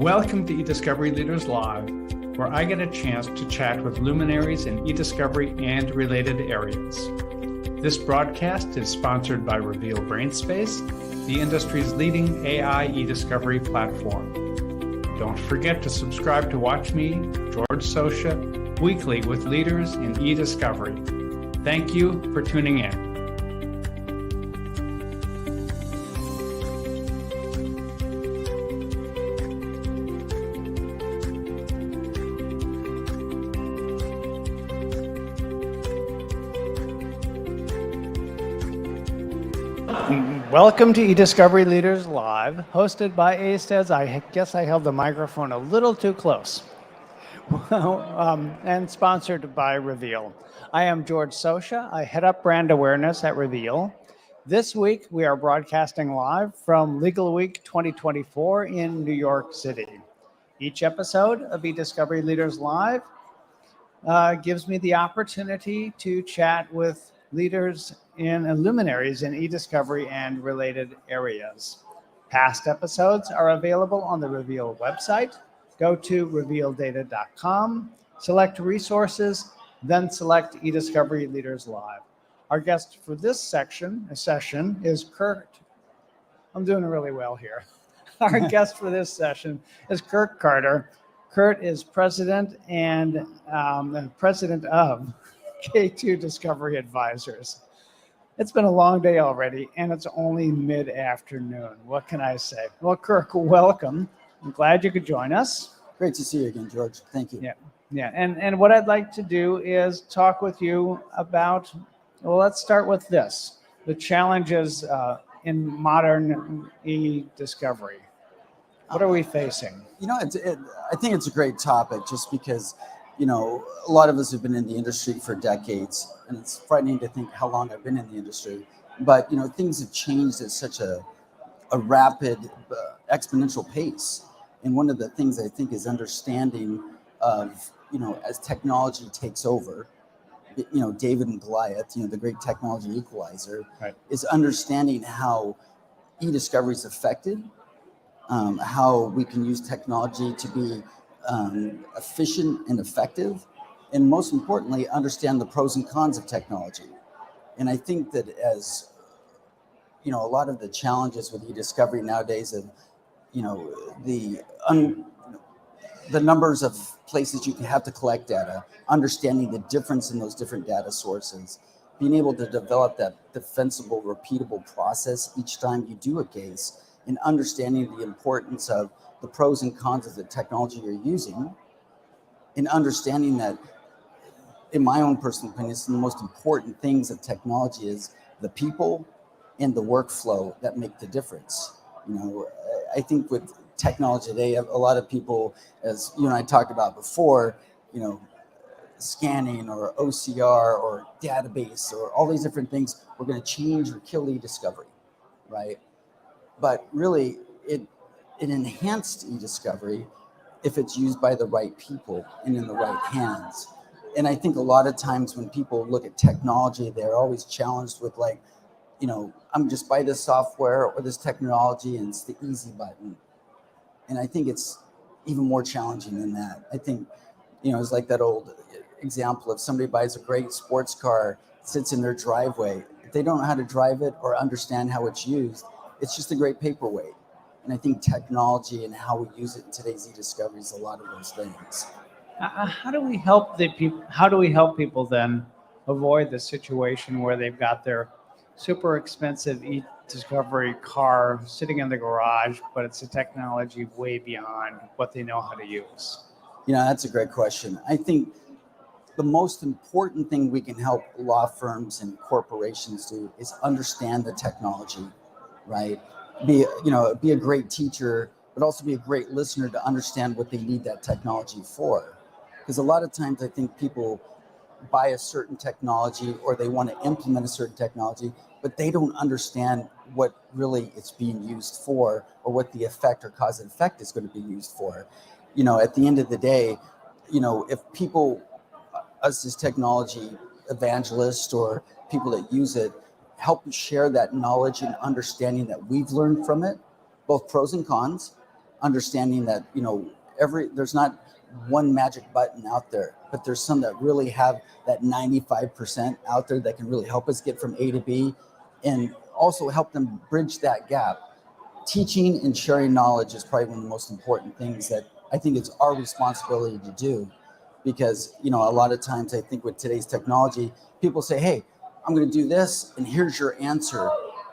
Welcome to eDiscovery Leaders Live, where I get a chance to chat with luminaries in eDiscovery and related areas. This broadcast is sponsored by Reveal Brainspace, the industry's leading AI eDiscovery platform. Don't forget to subscribe to watch me, George Socha, weekly with leaders in eDiscovery. Thank you for tuning in. Welcome to eDiscovery Leaders Live, hosted by ACEDS. I guess I held the microphone a little too close. And sponsored by Reveal. I am George Socha. I head up brand awareness at Reveal. This week, we are broadcasting live from Legalweek 2024 in New York City. Each episode of eDiscovery Leaders Live gives me the opportunity to chat with leaders and luminaries in eDiscovery and related areas. Past episodes are available on the Reveal website. Go to revealdata.com, select resources, then select eDiscovery Leaders Live. Our guest for this session is Kirk. I'm doing really well here. Our guest for this session is Kirk Carter. Kurt is president and president of K2 Discovery Advisors. It's been a long day already, and it's only mid-afternoon. What can I say? Well, Kirk, welcome. I'm glad you could join us. Great to see you again, George. Thank you. Yeah. And what I'd like to do is talk with you about, well, let's start with this, the challenges in modern e-discovery. What are we facing? I think it's a great topic just because, a lot of us have been in the industry for decades, and it's frightening to think how long I've been in the industry. But, things have changed at such a rapid, exponential pace. And one of the things I think is understanding of, as technology takes over, David and Goliath, the great technology equalizer, right, is understanding how e-discovery is affected, how we can use technology to be efficient and effective, and most importantly, understand the pros and cons of technology. And I think that as, a lot of the challenges with e-discovery nowadays of, the numbers of places you can have to collect data, understanding the difference in those different data sources, being able to develop that defensible, repeatable process each time you do a case, and understanding the importance of the pros and cons of the technology you're using, and understanding that, in my own personal opinion, some of the most important things of technology is the people and the workflow that make the difference. I think with technology today, a lot of people, as you and I talked about before, scanning or OCR or database or all these different things, we're going to change or kill e-discovery, right? But really, it enhanced e-discovery if it's used by the right people and in the right hands. And I think a lot of times when people look at technology, they're always challenged with I'm just buy this software or this technology and it's the easy button. And I think it's even more challenging than that. I think, it's like that old example of somebody buys a great sports car, sits in their driveway. If they don't know how to drive it or understand how it's used, it's just a great paperweight. And I think technology and how we use it in today's e-discovery is a lot of those things. How do we help people? How do we help people then avoid the situation where they've got their super expensive e-discovery car sitting in the garage, but it's a technology way beyond what they know how to use? That's a great question. I think the most important thing we can help law firms and corporations do is understand the technology, right? Be a great teacher, but also be a great listener to understand what they need that technology for. Because a lot of times I think people buy a certain technology or they want to implement a certain technology, but they don't understand what really it's being used for or what the effect or cause and effect is going to be used for. At the end of the day, if people, us as technology evangelists or people that use it, help share that knowledge and understanding that we've learned from it, both pros and cons, understanding that, there's not one magic button out there, but there's some that really have that 95% out there that can really help us get from A to B and also help them bridge that gap. Teaching and sharing knowledge is probably one of the most important things that I think it's our responsibility to do, because a lot of times I think with today's technology, people say, hey, I'm going to do this and here's your answer.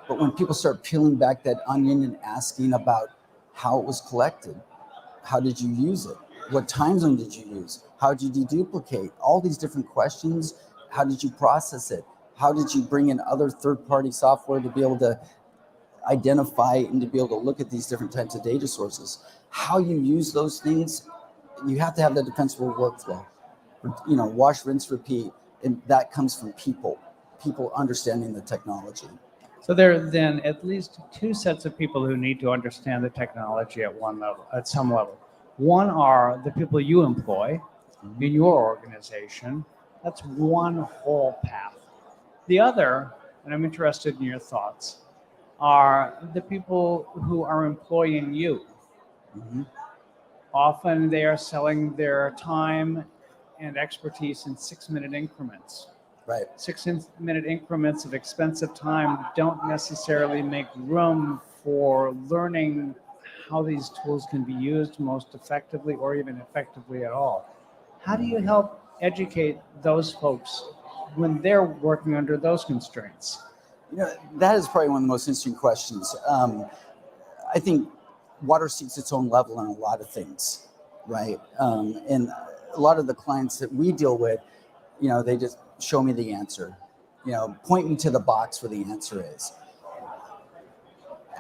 But when people start peeling back that onion and asking about how it was collected, how did you use it, what time zone did you use, how did you deduplicate, all these different questions, how did you process it, how did you bring in other third-party software to be able to identify and to be able to look at these different types of data sources, how you use those things, you have to have that defensible workflow. Wash, rinse, repeat, and that comes from people understanding the technology. So there are then at least two sets of people who need to understand the technology at some level. One are the people you employ in your organization. That's one whole path. The other, and I'm interested in your thoughts, are the people who are employing you. Mm-hmm. Often they are selling their time and expertise in 6-minute increments. Right. 6-minute increments of expensive time don't necessarily make room for learning how these tools can be used most effectively or even effectively at all. How do you help educate those folks when they're working under those constraints? That is probably one of the most interesting questions. I think water seeks its own level in a lot of things, right? And a lot of the clients that we deal with, they just show me the answer, point me to the box where the answer is.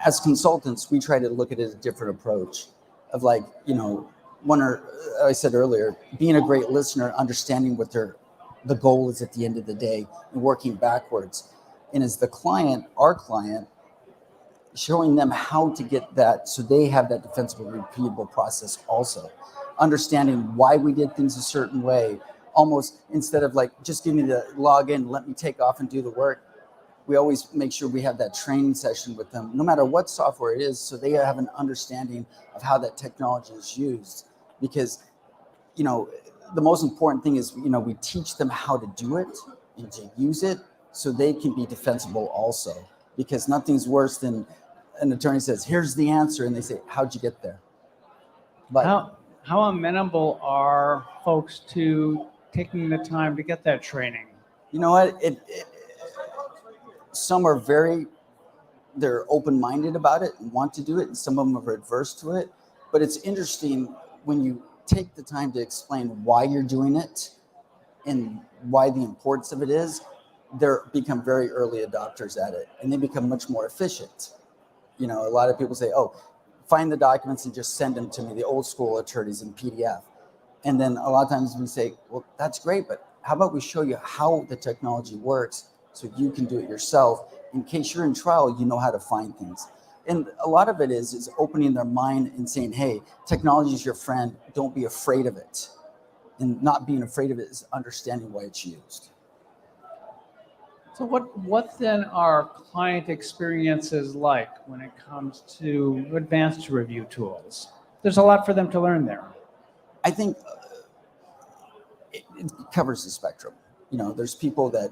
As consultants, we try to look at it as a different approach of I said earlier, being a great listener, understanding what the goal is at the end of the day and working backwards. And as the client, our client, showing them how to get that so they have that defensible, repeatable process also. Understanding why we did things a certain way, almost instead of just give me the login, let me take off and do the work. We always make sure we have that training session with them, no matter what software it is, so they have an understanding of how that technology is used. Because, the most important thing is, we teach them how to do it and to use it so they can be defensible also. Because nothing's worse than an attorney says, here's the answer, and they say, how'd you get there? But how amenable are folks to taking the time to get that training? You know what? Some are they're open-minded about it and want to do it, and some of them are adverse to it. But it's interesting when you take the time to explain why you're doing it and why the importance of it is, they become very early adopters at it, and they become much more efficient. A lot of people say, oh, find the documents and just send them to me, the old school attorneys in PDF. And then a lot of times we say, well, that's great, but how about we show you how the technology works so you can do it yourself. In case you're in trial, you know how to find things. And a lot of it is opening their mind and saying, hey, technology is your friend. Don't be afraid of it. And not being afraid of it is understanding why it's used. So what then are client experiences like when it comes to advanced review tools? There's a lot for them to learn there. I think it covers the spectrum. There's people that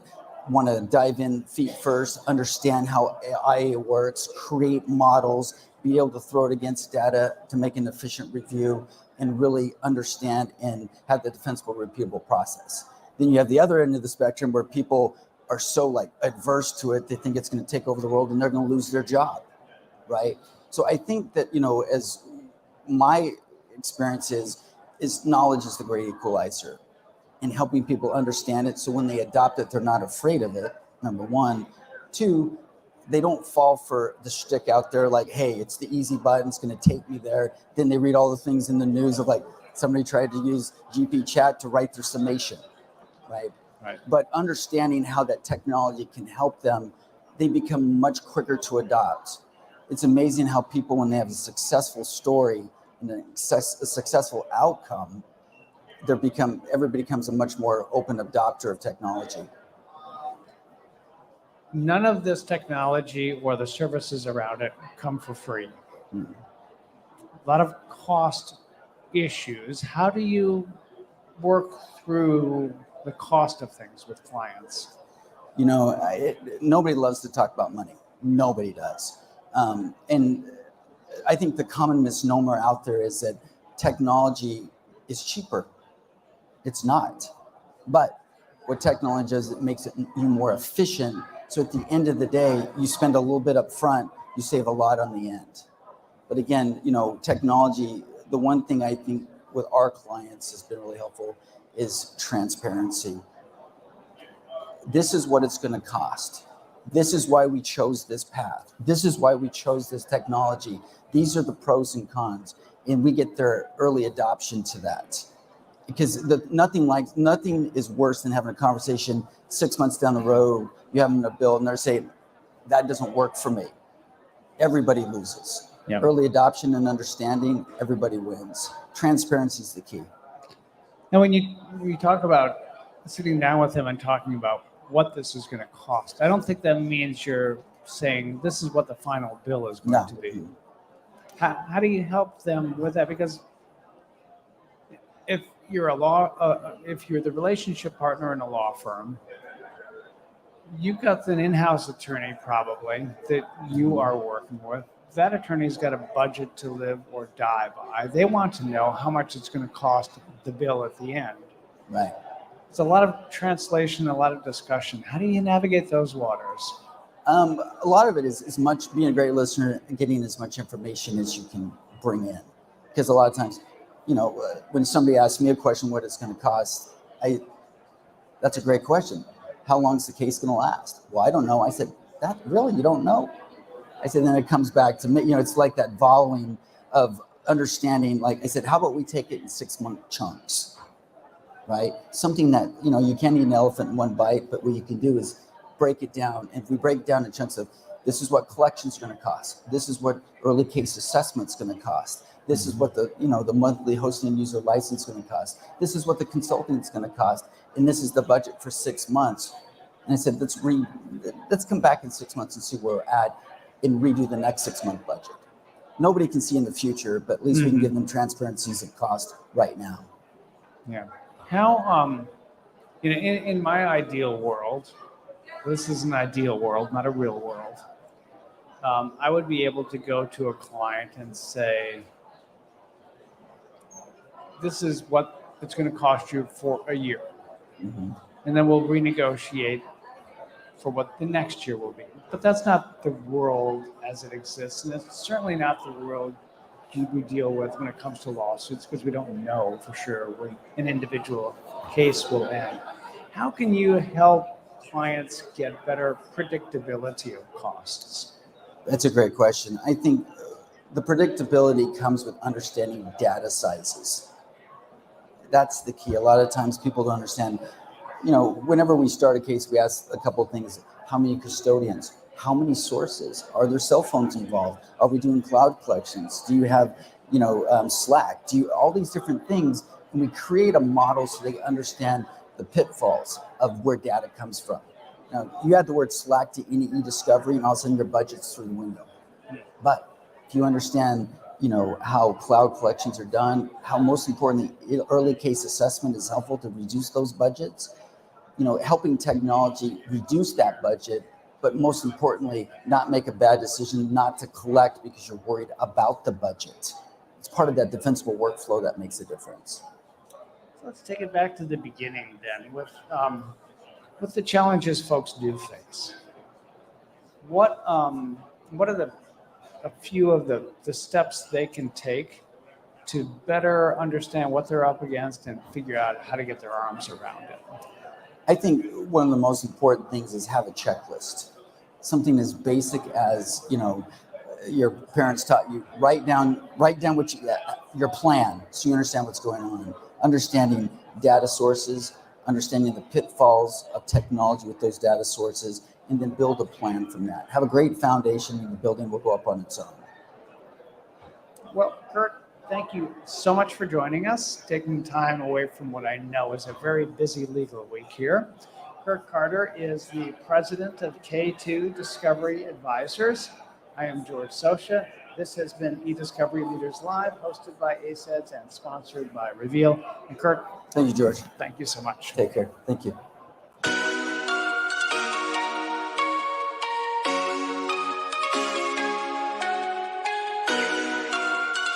want to dive in feet first, understand how IA works, create models, be able to throw it against data to make an efficient review, and really understand and have the defensible, repeatable process. Then you have the other end of the spectrum where people are so adverse to it, they think it's going to take over the world and they're going to lose their job, right? So I think that, as my experience is knowledge is the great equalizer, and helping people understand it so when they adopt it, they're not afraid of it, number one. Two, they don't fall for the shtick out there hey, it's the easy button, it's going to take me there. Then they read all the things in the news of somebody tried to use GP chat to write their summation, right? Right. But understanding how that technology can help them, they become much quicker to adopt. It's amazing how people, when they have a successful story and a successful outcome, everybody becomes a much more open adopter of technology. None of this technology or the services around it come for free. a lot of cost issues. How do you work through the cost of things with clients? Nobody loves to talk about money. Nobody does. And I think the common misnomer out there is that technology is cheaper. It's not. But what technology does, it makes you more efficient. So at the end of the day, you spend a little bit up front, you save a lot on the end. But again, technology, the one thing I think with our clients has been really helpful is transparency. This is what it's going to cost. This is why we chose this path. This is why we chose this technology. These are the pros and cons. And we get their early adoption to that. Because nothing is worse than having a conversation 6 months down the road, you have them a bill and they're saying, that doesn't work for me. Everybody loses. Yep. Early adoption and understanding, everybody wins. Transparency is the key. And when you talk about sitting down with them and talking about what this is going to cost, I don't think that means you're saying this is what the final bill is going to be. How do you help them with that? Because if you're if you're the relationship partner in a law firm, you've got an in-house attorney probably that you are working with. That attorney's got a budget to live or die by. They want to know how much it's going to cost the bill at the end. Right. It's a lot of translation, a lot of discussion. How do you navigate those waters? A lot of it is being a great listener and getting as much information as you can bring in. Because a lot of times, when somebody asks me a question, what it's going to cost, that's a great question. How long is the case going to last? Well, I don't know. I said, that really, you don't know? I said, then it comes back to me, it's like that volume of understanding. Like I said, how about we take it in 6-month chunks, right? Something that, you can't eat an elephant in one bite, but what you can do is break it down. And if we break it down in chunks of, this is what collection's going to cost. This is what early case assessment's going to cost. This is what the monthly hosting and user license is going to cost. This is what the consulting is going to cost. And this is the budget for 6 months. And I said, let's come back in 6 months and see where we're at and redo the next 6-month budget. Nobody can see in the future, but at least we can give them transparencies of cost right now. Yeah. How, in my ideal world, this is an ideal world, not a real world. I would be able to go to a client and say, this is what it's going to cost you for a year. Mm-hmm. And then we'll renegotiate for what the next year will be. But that's not the world as it exists. And it's certainly not the world we deal with when it comes to lawsuits, because we don't know for sure when an individual case will end. How can you help clients get better predictability of costs? That's a great question. I think the predictability comes with understanding data sizes. That's the key. A lot of times people don't understand, whenever we start a case, we ask a couple of things. How many custodians? How many sources? Are there cell phones involved? Are we doing cloud collections? Do you have, Slack? All these different things? And we create a model so they understand the pitfalls of where data comes from. Now, you add the word Slack to any e-discovery, and all of a sudden your budget's through the window. But if you understand, how cloud collections are done, how most importantly, early case assessment is helpful to reduce those budgets, helping technology reduce that budget, but most importantly, not make a bad decision not to collect because you're worried about the budget. It's part of that defensible workflow that makes a difference. Let's take it back to the beginning then with the challenges folks do face. What are a few of the steps they can take to better understand what they're up against and figure out how to get their arms around it? I think one of the most important things is have a checklist. Something as basic as, your parents taught you, write down what your plan so you understand what's going on. Understanding data sources, understanding the pitfalls of technology with those data sources, and then build a plan from that. Have a great foundation, and the building will go up on its own. Well, Kirk, thank you so much for joining us, taking time away from what I know is a very busy legal week here. Kirk Carter is the president of K2 Discovery Advisors. I am George Socha. This has been eDiscovery Leaders Live, hosted by ACEDS and sponsored by Reveal. And Kirk, Thank you, George. thank you so much. Take care. Thank you.